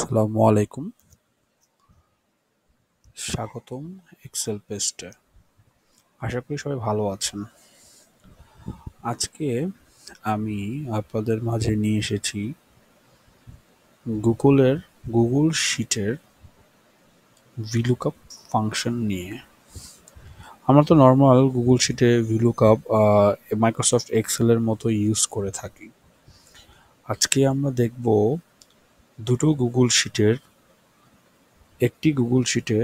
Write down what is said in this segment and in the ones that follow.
আসসালামু আলাইকুম। স্বাগতম এক্সেল পেস্টে। আশা করি সবাই ভালো আছেন। আজকে আমি আপনাদের মাঝে নিয়ে এসেছি গুগল শিটের ভিলুকআপ ফাংশন নিয়ে। আমরা তো নর্মাল গুগল শিটে ভিলুকআপ মাইক্রোসফট এক্সেলের মতো ইউজ করে থাকি। আজকে আমরা দেখব দুটো গুগল শিটের একটি গুগল শিটে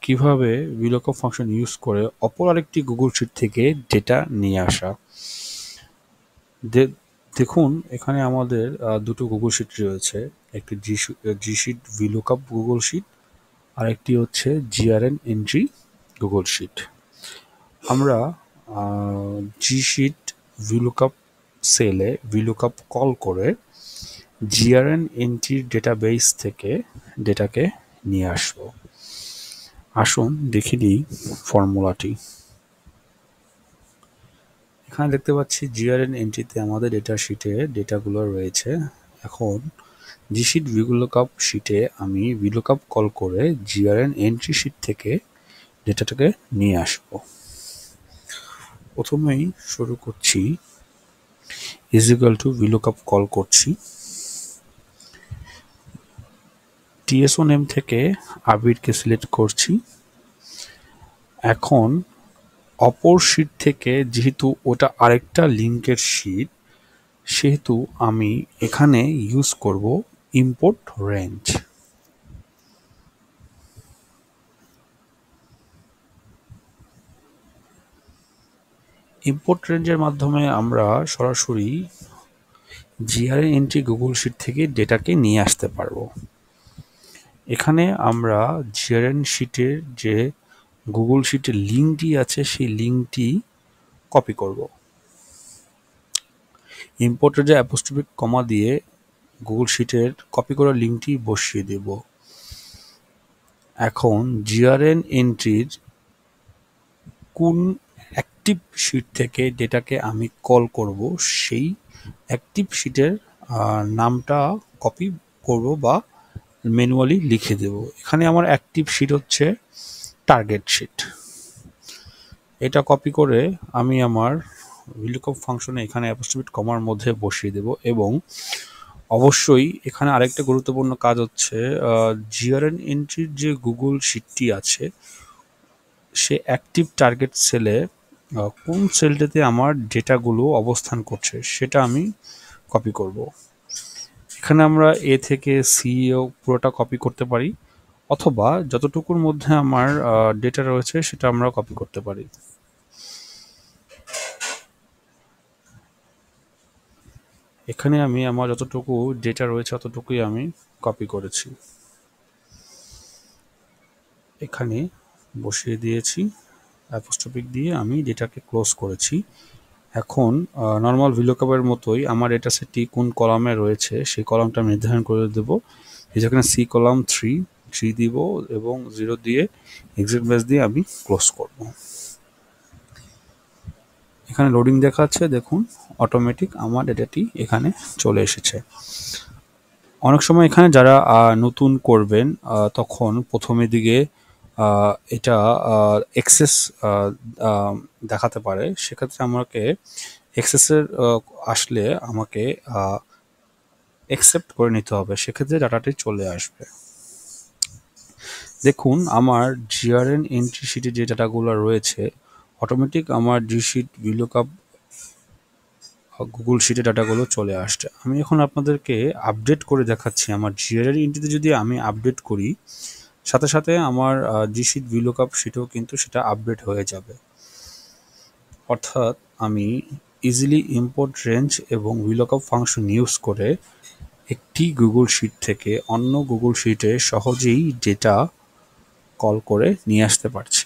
কিভাবে ভিলুকআপ ফাংশন ইউজ করে অপর আরেকটি গুগল শিট থেকে ডেটা নিয়ে আসা। দেখুন এখানে আমাদের দুটো গুগল শিট রয়েছে, একটি জি শিট ভিলুকআপ গুগল শিট আর একটি হচ্ছে জিআরএন এন্ট্রি গুগল শিট। আমরা জি শিট ভিলুকআপ সেলে ভিলুকআপ কল করে জিআরএন এন্ট্রির ডেটাবেস থেকে ডেটাকে নিয়ে আসব। আসুন দেখে নিই ফর্মুলাটি। এখানে দেখতে পাচ্ছি জিআরএন এন্ট্রিতে আমাদের ডেটা শিটে ডেটাগুলো রয়েছে। এখন জি শিট ভিলুকআপ শিটে আমি ভিলুকআপ কল করে জিআরএন এন্ট্রি শিট থেকে ডেটাটাকে নিয়ে আসব। প্রথমেই শুরু করছি ইজিক্যাল টু ভিলুকআপ কল করছি। টিএসও নেম থেকে আবিরকে সিলেক্ট করছি। এখন অপর শিট থেকে যেহেতু ওটা আরেকটা লিঙ্কের শিট, সেহেতু আমি এখানে ইউজ করব ইম্পোর্ট রেঞ্জ। ইম্পোর্ট রেঞ্জের মাধ্যমে আমরা সরাসরি জিআরএন এন্ট্রি গুগল শিট থেকে ডেটাকে নিয়ে আসতে পারবো। এখানে আমরা জিআরএন শিটের যে গুগল শিটের লিঙ্কটি আছে সেই লিঙ্কটি কপি করব। ইম্পোর্টের যে অ্যাপোস্ট্রোফিক কমা দিয়ে গুগল শিটের কপি করা লিঙ্কটি বসিয়ে দেব। এখন জিআরএন এন্ট্রির কোন অ্যাক্টিভ শিট থেকে ডেটাকে আমি কল করব সেই অ্যাক্টিভ শিটের নামটা কপি করব বা ম্যানুয়ালি লিখে দেব। এখানে আমার অ্যাক্টিভ শিট হচ্ছে টার্গেট শিট। এটা কপি করে আমি আমার ভিলুকআপ ফাংশনে এখানে অ্যাপোস্ট্রোফিক কমার মধ্যে বসিয়ে দেব। এবং অবশ্যই এখানে আরেকটা গুরুত্বপূর্ণ কাজ হচ্ছে জিআরএন এন্ট্রির যে গুগল শিটটি আছে সে অ্যাক্টিভ টার্গেট সেলে কোন সেলটাতে আমার ডেটাগুলো অবস্থান করছে সেটা আমি কপি করব। এখানে আমরা এ থেকে সি পুরোটা কপি করতে পারি, অথবা যতটুকুর মধ্যে আমার ডেটা রয়েছে সেটা আমরা কপি করতে পারি। এখানে আমি আমার যতটুকু ডেটা রয়েছে ততটুকুই আমি কপি করেছি, এখানে বসিয়ে দিয়েছি। অ্যাপোস্ট্রোফিক দিয়ে আমি ডেটাকে ক্লোজ করেছি। এখন নর্মাল ভিলুকআপের মতোই আমার ডেটা সেটটি কোন কলামে রয়েছে সেই কলামটা নির্ধারণ করে দেব। যেখানে সি কলাম 3 দিব এবং 0 দিয়ে এক্সিট ব্যাস দিয়ে আমি ক্লোজ করব। এখানে লোডিং দেখাচ্ছে, দেখুন অটোমেটিক আমার ডেটাটি এখানে চলে এসেছে। অনেক সময় এখানে যারা নতুন করবেন তখন প্রথমের দিকে এটা এক্সেস দেখাতে পারে। সেক্ষেত্রে আমাকে এক্সেসের আসলে আমাকে অ্যাকসেপ্ট করে নিতে হবে, সেক্ষেত্রে ডাটাটি চলে আসবে। দেখুন আমার জিআরএন এন্ট্রি শিটে যে ডাটাগুলো রয়েছে অটোমেটিক আমার জি শিট ভিলুকআপ গুগল শিটে ডাটাগুলো চলে আসছে। আমি এখন আপনাদেরকে আপডেট করে দেখাচ্ছি। আমার জিআরএন এন্ট্রিতে যদি আমি আপডেট করি সাথে সাথে আমার জি শিট ভিলুকআপ শিটেও কিন্তু সেটা আপডেট হয়ে যাবে। অর্থাৎ আমি ইজিলি ইম্পোর্ট রেঞ্জ এবং ভিলুকআপ ফাংশন ইউজ করে একটি গুগল শিট থেকে অন্য গুগল শিটে সহজেই ডেটা কল করে নিয়ে আসতে পারছি।